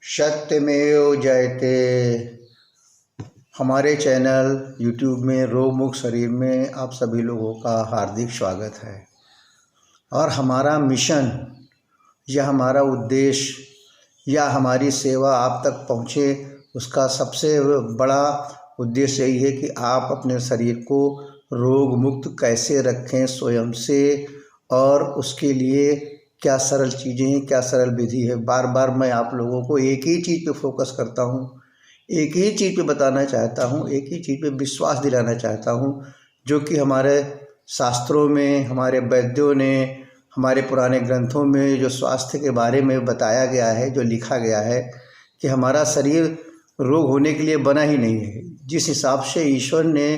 सत्यमेव जयते। हमारे चैनल यूट्यूब में रोग मुक्त शरीर में आप सभी लोगों का हार्दिक स्वागत है। और हमारा मिशन या हमारा उद्देश्य या हमारी सेवा आप तक पहुँचे, उसका सबसे बड़ा उद्देश्य यही है कि आप अपने शरीर को रोग मुक्त कैसे रखें स्वयं से, और उसके लिए क्या सरल चीज़ें हैं, क्या सरल विधि है। बार बार मैं आप लोगों को एक ही चीज़ पे फोकस करता हूँ, एक ही चीज़ पे बताना चाहता हूँ, एक ही चीज़ पे विश्वास दिलाना चाहता हूँ, जो कि हमारे शास्त्रों में, हमारे वैद्यों ने, हमारे पुराने ग्रंथों में जो स्वास्थ्य के बारे में बताया गया है, जो लिखा गया है कि हमारा शरीर रोग होने के लिए बना ही नहीं है। जिस हिसाब से ईश्वर ने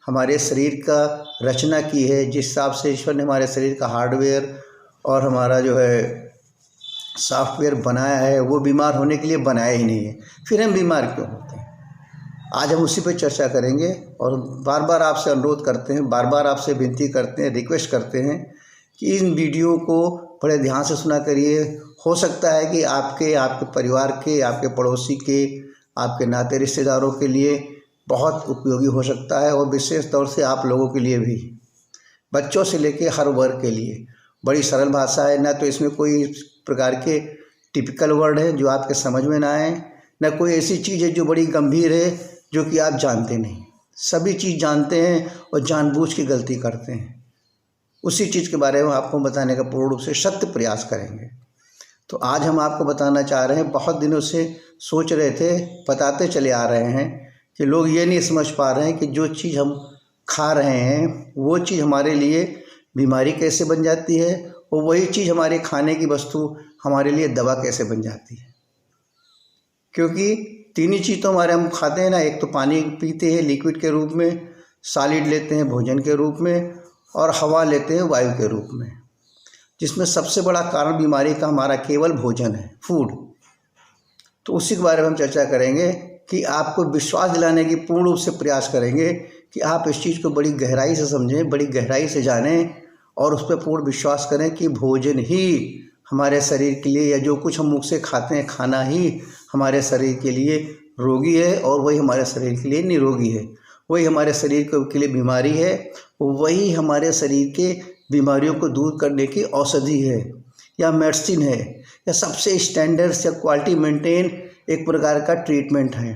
हमारे शरीर का रचना की है, जिस हिसाब से ईश्वर ने हमारे शरीर का हार्डवेयर और हमारा जो है सॉफ्टवेयर बनाया है, वो बीमार होने के लिए बनाया ही नहीं है। फिर हम बीमार क्यों होते हैं? आज हम उसी पर चर्चा करेंगे। और बार बार आपसे अनुरोध करते हैं, बार बार आपसे विनती करते हैं, रिक्वेस्ट करते हैं कि इन वीडियो को बड़े ध्यान से सुना करिए। हो सकता है कि आपके परिवार के, आपके पड़ोसी के, आपके नाते रिश्तेदारों के लिए बहुत उपयोगी हो सकता है, और विशेष तौर से आप लोगों के लिए भी, बच्चों से लेके हर वर्ग के लिए। बड़ी सरल भाषा है, ना तो इसमें कोई प्रकार के टिपिकल वर्ड है जो आपके समझ में ना आए, ना कोई ऐसी चीज़ है जो बड़ी गंभीर है जो कि आप जानते नहीं। सभी चीज़ जानते हैं और जानबूझ के गलती करते हैं। उसी चीज़ के बारे में आपको बताने का पूर्ण रूप से सत्य प्रयास करेंगे। तो आज हम आपको बताना चाह रहे हैं, बहुत दिनों से सोच रहे थे, बताते चले आ रहे हैं कि लोग ये नहीं समझ पा रहे हैं कि जो चीज़ हम खा रहे हैं वो चीज़ हमारे लिए बीमारी कैसे बन जाती है, और वही चीज़ हमारे खाने की वस्तु हमारे लिए दवा कैसे बन जाती है। क्योंकि तीन ही चीज़ तो हमारे हम खाते हैं ना। एक तो पानी पीते हैं लिक्विड के रूप में, सॉलिड लेते हैं भोजन के रूप में, और हवा लेते हैं वायु के रूप में। जिसमें सबसे बड़ा कारण बीमारी का हमारा केवल भोजन है, फूड। तो उसी के बारे में हम चर्चा करेंगे कि आपको विश्वास दिलाने की पूर्ण रूप से प्रयास करेंगे कि आप इस चीज़ को बड़ी गहराई से समझें, बड़ी गहराई से जानें, और उस पर पूर्ण विश्वास करें कि भोजन ही हमारे शरीर के लिए, या जो कुछ हम मुख से खाते हैं, खाना ही हमारे शरीर के लिए रोगी है, और वही हमारे शरीर के लिए निरोगी है। वही हमारे शरीर के लिए बीमारी है, वही हमारे शरीर के बीमारियों को दूर करने की औषधि है या मेडिसिन है, या सबसे स्टैंडर्ड या क्वालिटी मेंटेन एक प्रकार का ट्रीटमेंट है।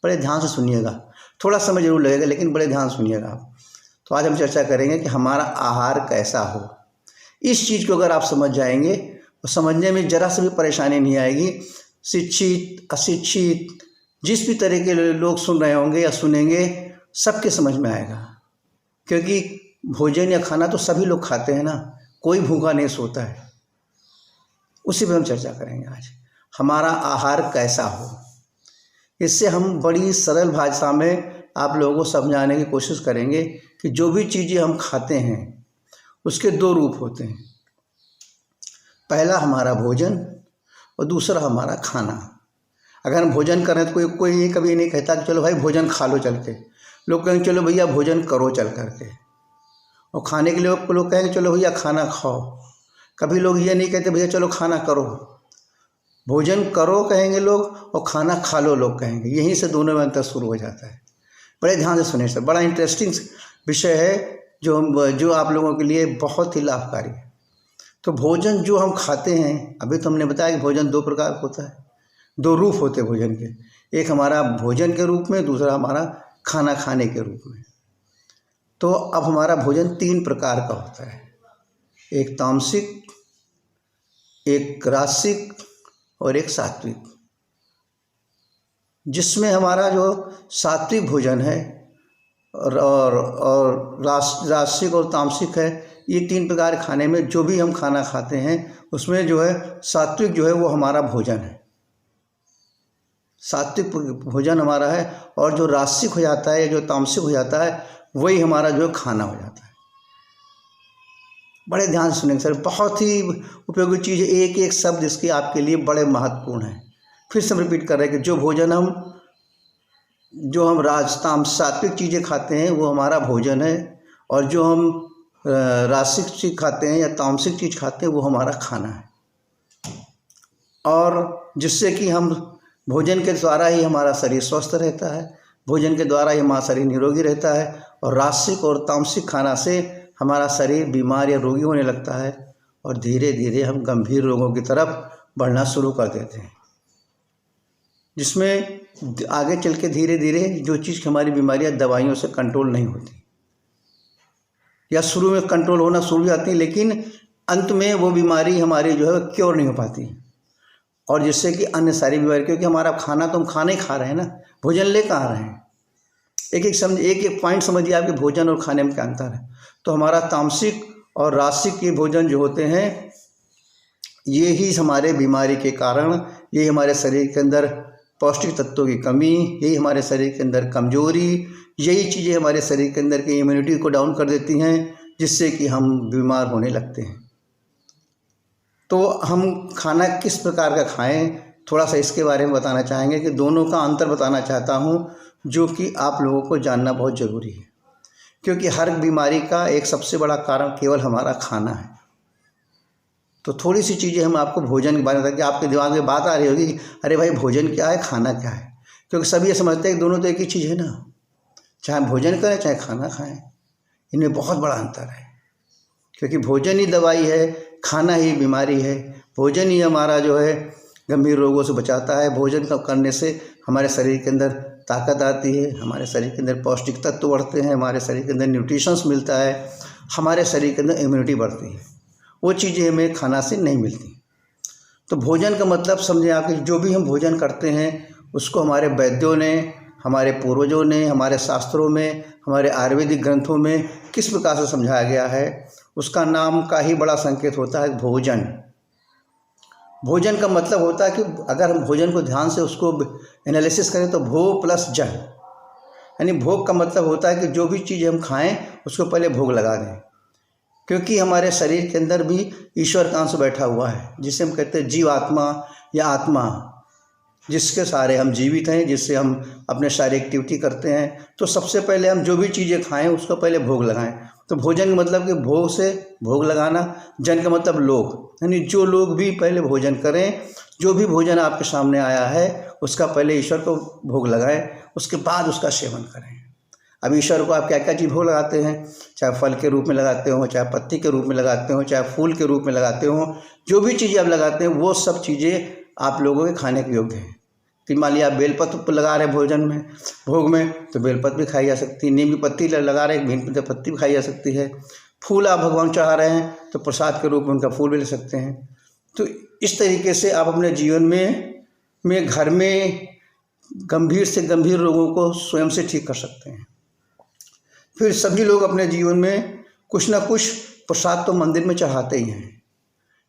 बड़े ध्यान से सुनिएगा, थोड़ा समय जरूर लगेगा लेकिन बड़े ध्यान सुनिएगा आप। तो आज हम चर्चा करेंगे कि हमारा आहार कैसा हो। इस चीज़ को अगर आप समझ जाएंगे तो समझने में जरा सी भी परेशानी नहीं आएगी। शिक्षित, अशिक्षित, जिस भी तरह के लोग सुन रहे होंगे या सुनेंगे, सबके समझ में आएगा। क्योंकि भोजन या खाना तो सभी लोग खाते हैं ना, कोई भूखा नहीं सोता है। उसी पर हम चर्चा करेंगे आज, हमारा आहार कैसा हो। इससे हम बड़ी सरल भाषा में आप लोगों को समझाने की कोशिश करेंगे कि जो भी चीज़ें हम खाते हैं उसके दो रूप होते हैं। पहला हमारा भोजन और दूसरा हमारा खाना। अगर हम भोजन करें तो कोई कभी नहीं कहता कि चलो भाई भोजन खा लो चल के। लोग कहेंगे चलो भैया भोजन करो चल करके, और खाने के लिए लोग कहेंगे चलो भैया खाना खाओ। कभी लोग ये नहीं कहते भैया चलो खाना करो। भोजन करो कहेंगे लोग, और खाना खा लो लोग कहेंगे। यहीं से दोनों में अंतर शुरू हो जाता है। बड़े ध्यान से सुनिए सर, बड़ा इंटरेस्टिंग विषय है जो आप लोगों के लिए बहुत ही लाभकारी है। तो भोजन जो हम खाते हैं, अभी तो हमने बताया कि भोजन दो प्रकार होता है, दो रूप होते हैं भोजन के। एक हमारा भोजन के रूप में, दूसरा हमारा खाना खाने के रूप में। तो अब हमारा भोजन तीन प्रकार का होता है, एक तामसिक, एक राजसिक और एक सात्विक। जिसमें हमारा जो सात्विक भोजन है और राजसिक और तामसिक है, ये तीन प्रकार खाने में जो भी हम खाना खाते हैं उसमें जो है सात्विक जो है वो हमारा भोजन है, सात्विक भोजन हमारा है। और जो राजसिक हो जाता है या जो तामसिक हो जाता है वही हमारा जो खाना हो जाता है। बड़े ध्यान से सुनेंगे सर, बहुत ही उपयोगी चीज़ है। एक एक शब्द इसके आपके लिए बड़े महत्वपूर्ण है। फिर से रिपीट कर रहे हैं कि जो भोजन जो हम सात्विक चीज़ें खाते हैं वो हमारा भोजन है, और जो हम राजसिक चीज़ खाते हैं या तामसिक चीज़ खाते हैं वो हमारा खाना है। और जिससे कि हम भोजन के द्वारा ही हमारा शरीर स्वस्थ रहता है, भोजन के द्वारा ही हमारा शरीर निरोगी रहता है। और राजसिक और तामसिक खाना से हमारा शरीर बीमार या रोगी होने लगता है और धीरे धीरे हम गंभीर रोगों की तरफ बढ़ना शुरू कर देते हैं, जिसमें आगे चल के धीरे धीरे जो चीज़ हमारी बीमारियां दवाइयों से कंट्रोल नहीं होती, या शुरू में कंट्रोल होना शुरू हो जाती है लेकिन अंत में वो बीमारी हमारी जो है क्योर नहीं हो पाती। और जिससे कि अन्य सारी बीमारी, क्योंकि हमारा खाना तो हम खाना ही खा रहे हैं ना, भोजन ले कहाँ रहे हैं। एक पॉइंट समझिए आपके भोजन और खाने में क्या अंतर है। तो हमारा तामसिक और राजसिक के भोजन जो होते हैं ये ही हमारे बीमारी के कारण, यही हमारे शरीर के अंदर पौष्टिक तत्वों की कमी, यही हमारे शरीर के अंदर कमजोरी, यही चीज़ें हमारे शरीर के अंदर की इम्यूनिटी को डाउन कर देती हैं, जिससे कि हम बीमार होने लगते हैं। तो हम खाना किस प्रकार का खाएं, थोड़ा सा इसके बारे में बताना चाहेंगे कि दोनों का अंतर बताना चाहता हूं, जो कि आप लोगों को जानना बहुत ज़रूरी है। क्योंकि हर बीमारी का एक सबसे बड़ा कारण केवल हमारा खाना है। तो थोड़ी सी चीज़ें हम आपको भोजन के बारे में, ताकि आपके दिमाग में बात आ रही होगी कि अरे भाई भोजन क्या है, खाना क्या है। क्योंकि सभी ये समझते हैं कि दोनों तो एक ही चीज़ है ना, चाहे भोजन करें चाहे खाना खाएं, इनमें बहुत बड़ा अंतर है। क्योंकि भोजन ही दवाई है, खाना ही बीमारी है। भोजन ही हमारा जो है गंभीर रोगों से बचाता है। भोजन का करने से हमारे शरीर के अंदर ताकत आती है, हमारे शरीर के अंदर पौष्टिक तत्व बढ़ते हैं, हमारे शरीर के अंदर न्यूट्रिशंस मिलता है, हमारे शरीर के अंदर इम्यूनिटी बढ़ती है। वो चीज़ें हमें खाना से नहीं मिलती। तो भोजन का मतलब समझें आप कि जो भी हम भोजन करते हैं उसको हमारे वैद्यों ने, हमारे पूर्वजों ने, हमारे शास्त्रों में, हमारे आयुर्वेदिक ग्रंथों में किस प्रकार से समझाया गया है, उसका नाम का ही बड़ा संकेत होता है भोजन। भोजन का मतलब होता है कि अगर हम भोजन को ध्यान से उसको एनालिसिस करें तो भो प्लस जन, यानी भोग का मतलब होता है कि जो भी चीज़ हम खाएं उसको पहले भोग लगा दें। क्योंकि हमारे शरीर के अंदर भी ईश्वर का अंश बैठा हुआ है, जिसे हम कहते हैं जीवात्मा या आत्मा, जिसके सहारे हम जीवित हैं, जिससे हम अपने सारी एक्टिविटी करते हैं। तो सबसे पहले हम जो भी चीज़ें खाएं उसका पहले भोग लगाएं। तो भोजन का मतलब कि भोग से भोग लगाना, जन का मतलब लोग, यानी जो लोग भी पहले भोजन करें, जो भी भोजन आपके सामने आया है उसका पहले ईश्वर को भोग लगाएं, उसके बाद उसका सेवन करें। अब ईश्वर को आप क्या क्या चीज़ भोग लगाते हैं, चाहे फल के रूप में लगाते हो, चाहे पत्ती के रूप में लगाते हो, चाहे फूल के रूप में लगाते हो, जो भी चीज़ें आप लगाते हैं वो सब चीज़ें आप लोगों के खाने के योग्य हैं। कि मान लिया आप बेलपत्र लगा रहे हैं भोजन में, भोग में, तो बेलपत्र भी खाई जा सकती है। नीम की पत्ती लगा रहे हैं, नीम की पत्ती भी खाई जा सकती है। फूल आप भगवान चढ़ा रहे हैं तो प्रसाद के रूप में उनका फूल भी ले सकते हैं। तो इस तरीके से आप अपने जीवन में घर में गंभीर से गंभीर रोगों को स्वयं से ठीक कर सकते हैं। फिर सभी लोग अपने जीवन में कुछ ना कुछ प्रसाद तो मंदिर में चढ़ाते ही हैं।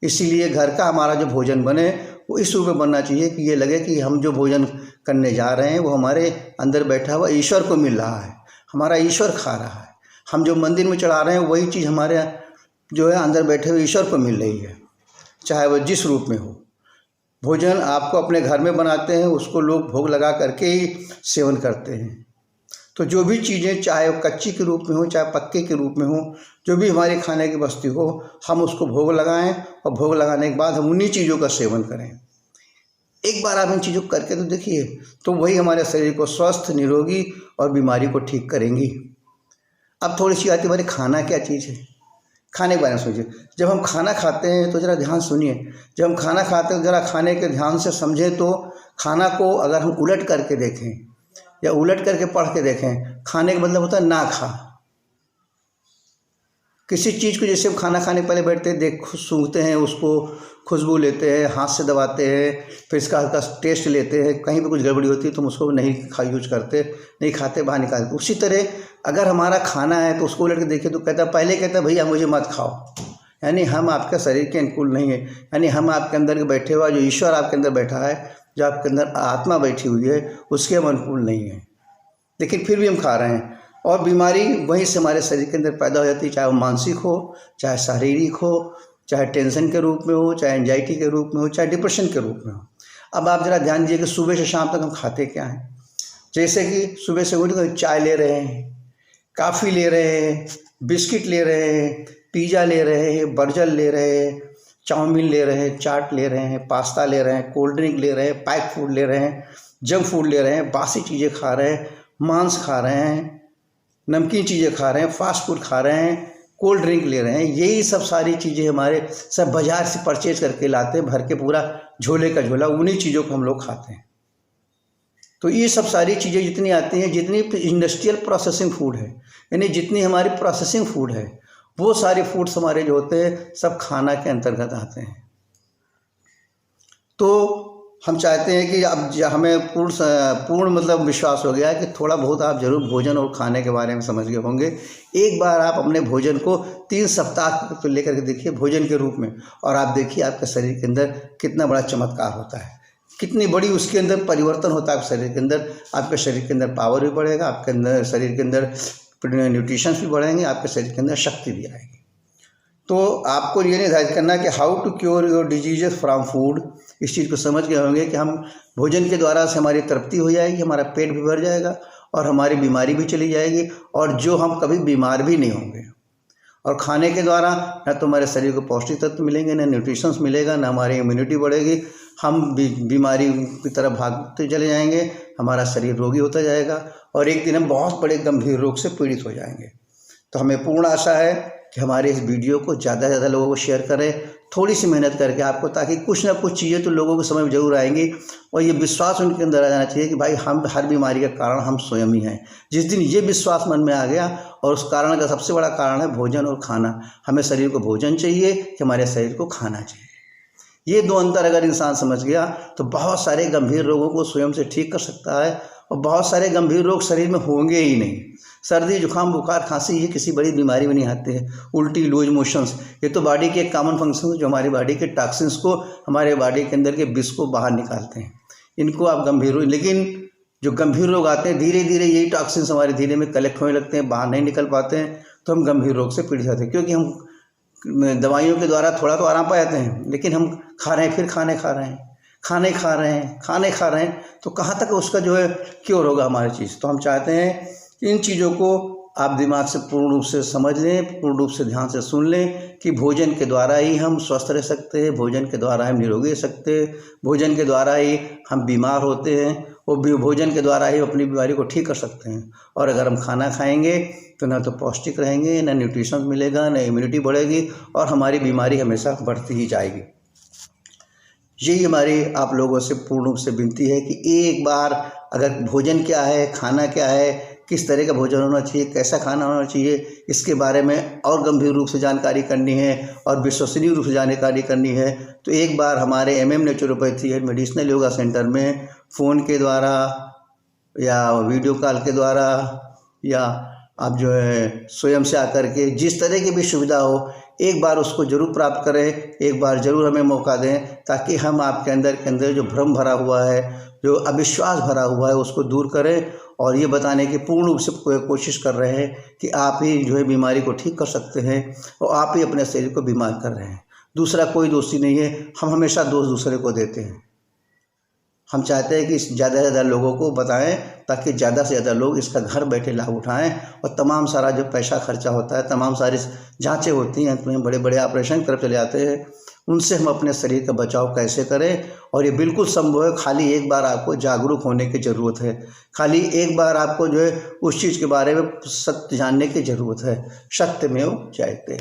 इसीलिए घर का हमारा जो भोजन बने वो इस रूप में बनना चाहिए कि ये लगे कि हम जो भोजन करने जा रहे हैं वो हमारे अंदर बैठा हुआ ईश्वर को मिल रहा है, हमारा ईश्वर खा रहा है। हम जो मंदिर में चढ़ा रहे हैं वही चीज़ हमारे जो है अंदर बैठे हुए ईश्वर को मिल रही है, चाहे वह जिस रूप में हो। भोजन आपको अपने घर में बनाते हैं, उसको लोग भोग लगा करके ही सेवन करते हैं। तो जो भी चीज़ें चाहे वो कच्ची के रूप में हो चाहे पक्के के रूप में हो, जो भी हमारे खाने की वस्तु हो, हम उसको भोग लगाएं और भोग लगाने के बाद हम उन्हीं चीज़ों का सेवन करें। एक बार आप इन चीज़ों को करके तो देखिए, तो वही हमारे शरीर को स्वस्थ, निरोगी और बीमारी को ठीक करेंगी। अब थोड़ी सी आती है हमारे खाना क्या चीज़ है। खाने के बारे में सोचिए। जब हम खाना खाते हैं तो ज़रा ध्यान सुनिए। जब हम खाना खाते हैं ज़रा खाने के ध्यान से समझें तो खाना को अगर हम उलट करके देखें या उलट करके पढ़ के देखें, खाने का मतलब होता है ना खा। किसी चीज़ को जैसे हम खाना खाने पहले बैठते हैं, सूंघते हैं, उसको खुशबू लेते हैं, हाथ से दबाते हैं, फिर इसका हल्का टेस्ट लेते हैं। कहीं पे कुछ गड़बड़ी होती है तो हम उसको नहीं यूज करते, नहीं खाते, बाहर निकालते। उसी तरह अगर हमारा खाना है तो उसको उलट के देखिए तो पहले कहता है भैया मुझे मत खाओ, यानी हम आपके शरीर के अनुकूल नहीं है। यानी हम आपके अंदर बैठे हुआ जो ईश्वर आपके अंदर बैठा है, जो आपके अंदर आत्मा बैठी हुई है, उसके हम अनुकूल नहीं है, लेकिन फिर भी हम खा रहे हैं। और बीमारी वहीं से हमारे शरीर के अंदर पैदा हो जाती है, चाहे वो मानसिक हो, चाहे शारीरिक हो, चाहे टेंशन के रूप में हो, चाहे एंजाइटी के रूप में हो, चाहे डिप्रेशन के रूप में हो। अब आप ज़रा ध्यान दीजिए कि सुबह से शाम तक हम खाते क्या हैं। जैसे कि सुबह से उठ कर चाय ले रहे हैं, कॉफ़ी ले रहे हैं, बिस्किट ले रहे हैं, पिज़्ज़ा ले रहे हैं, बर्गर ले रहे हैं, चाउमीन ले रहे हैं, चाट ले रहे हैं, पास्ता ले रहे हैं, कोल्ड ड्रिंक ले रहे हैं, पैक फूड ले रहे हैं, जंक फूड ले रहे हैं, बासी चीज़ें खा रहे हैं, मांस खा रहे हैं, नमकीन चीज़ें खा रहे हैं, फास्ट फूड खा रहे हैं, कोल्ड ड्रिंक ले रहे हैं। यही सब सारी चीज़ें हमारे सब बाज़ार से परचेज करके लाते हैं, भर के पूरा झोले का झोला, उन्हीं चीज़ों को हम लोग खाते हैं। तो ये सब सारी चीज़ें जितनी आती हैं, जितनी इंडस्ट्रियल प्रोसेसिंग फूड है, यानी जितनी हमारी प्रोसेसिंग फूड है, वो सारे फूड्स हमारे जो होते हैं सब खाना के अंतर्गत आते हैं। तो हम चाहते हैं कि अब हमें पूर्ण मतलब विश्वास हो गया है कि थोड़ा बहुत आप जरूर भोजन और खाने के बारे में समझ गए होंगे। एक बार आप अपने भोजन को 3 सप्ताह तो लेकर के देखिए भोजन के रूप में, और आप देखिए आपके शरीर के अंदर कितना बड़ा चमत्कार होता है, कितनी बड़ी उसके अंदर परिवर्तन होता है। आपके शरीर के अंदर, आपके शरीर के अंदर पावर भी बढ़ेगा, आपके अंदर शरीर के अंदर न्यूट्रिशंस भी बढ़ेंगे, आपके शरीर के अंदर शक्ति भी आएगी। तो आपको ये निर्धारित करना है कि how to cure your diseases from food. इस चीज़ को समझ गए होंगे कि हम भोजन के द्वारा से हमारी तृप्ति हो जाएगी, हमारा पेट भी भर जाएगा और हमारी बीमारी भी चली जाएगी, और जो हम कभी बीमार भी नहीं होंगे। और खाने के द्वारा ना तो हमारे शरीर को पौष्टिक तत्व मिलेंगे, ना न्यूट्रिशंस मिलेगा, ना हमारी इम्यूनिटी बढ़ेगी, हम बीमारी की तरफ भागते चले जाएंगे, हमारा शरीर रोगी होता जाएगा और एक दिन हम बहुत बड़े गंभीर रोग से पीड़ित हो जाएंगे। तो हमें पूर्ण आशा है कि हमारे इस वीडियो को ज़्यादा से ज़्यादा लोगों को शेयर करें, थोड़ी सी मेहनत करके आपको, ताकि कुछ ना कुछ चीज़ें तो लोगों के समझ में जरूर आएंगी और ये विश्वास उनके अंदर आ जाना चाहिए कि भाई हम हर बीमारी का कारण हम स्वयं ही हैं। जिस दिन ये विश्वास मन में आ गया, और उस कारण का सबसे बड़ा कारण है भोजन और खाना। हमें शरीर को भोजन चाहिए कि हमारे शरीर को खाना चाहिए। ये 2 अंतर अगर इंसान समझ गया तो बहुत सारे गंभीर रोगों को स्वयं से ठीक कर सकता है, और बहुत सारे गंभीर रोग शरीर में होंगे ही नहीं। सर्दी, जुकाम, बुखार, खांसी ये किसी बड़ी बीमारी में नहीं आते हैं। उल्टी, लूज मोशंस, ये तो बॉडी के एक कॉमन फंक्शन जो हमारी बॉडी के टॉक्सिन्स को, हमारे बॉडी के अंदर के विष को बाहर निकालते हैं। इनको आप गंभीर रोग, लेकिन जो गंभीर रोग आते हैं धीरे धीरे यही टॉक्सिन्स हमारे धीरे में कलेक्ट होने लगते हैं, बाहर नहीं निकल पाते हैं, तो हम गंभीर रोग से पीड़ित होते हैं। क्योंकि हम दवाइयों के द्वारा थोड़ा तो आराम पा जाते हैं, लेकिन हम खा रहे हैं, फिर खाने खा रहे हैं, तो कहाँ तक उसका जो है क्योर होगा हमारी चीज़। तो हम चाहते हैं कि इन चीज़ों को आप दिमाग से पूर्ण रूप से समझ लें, पूर्ण रूप से ध्यान से सुन लें कि भोजन के द्वारा ही हम स्वस्थ रह सकते हैं, भोजन के द्वारा हम निरोगी रह सकते हैं, भोजन के द्वारा ही हम बीमार होते हैं, और भोजन के द्वारा ही अपनी बीमारी को ठीक कर सकते हैं। और अगर हम खाना खाएंगे तो ना तो पौष्टिक रहेंगे, ना न्यूट्रिशन मिलेगा, ना इम्यूनिटी बढ़ेगी, और हमारी बीमारी हमेशा बढ़ती ही जाएगी। यही हमारी आप लोगों से पूर्ण रूप से विनती है कि एक बार अगर भोजन क्या है, खाना क्या है, किस तरह का भोजन होना चाहिए, कैसा खाना होना चाहिए, इसके बारे में और गंभीर रूप से जानकारी करनी है और विश्वसनीय रूप से जानकारी करनी है, तो एक बार हमारे MM naturopathy and medicinal yoga centre में फ़ोन के द्वारा या वीडियो कॉल के द्वारा या आप जो है स्वयं से आकर के जिस तरह की भी सुविधा हो, एक बार उसको जरूर प्राप्त करें, एक बार ज़रूर हमें मौका दें, ताकि हम आपके अंदर के अंदर जो भ्रम भरा हुआ है, जो अविश्वास भरा हुआ है, उसको दूर करें। और ये बताने की पूर्ण रूप से कोशिश कर रहे हैं कि आप ही जो है बीमारी को ठीक कर सकते हैं, और आप ही अपने शरीर को बीमार कर रहे हैं। दूसरा कोई दोषी नहीं है, हम हमेशा दोष दूसरे को देते हैं। हम चाहते हैं कि ज़्यादा से ज़्यादा लोगों को बताएं, ताकि ज़्यादा से ज़्यादा लोग इसका घर बैठे लाभ उठाएं, और तमाम सारा जो पैसा खर्चा होता है, तमाम सारी जांचें होती हैं, तो बड़े बड़े ऑपरेशन कर चले जाते हैं, उनसे हम अपने शरीर का बचाव कैसे करें। और ये बिल्कुल संभव है, खाली एक बार आपको जागरूक होने की ज़रूरत है, खाली एक बार आपको जो है उस चीज़ के बारे में सत्य जानने की ज़रूरत है। सत्यमेव जयते।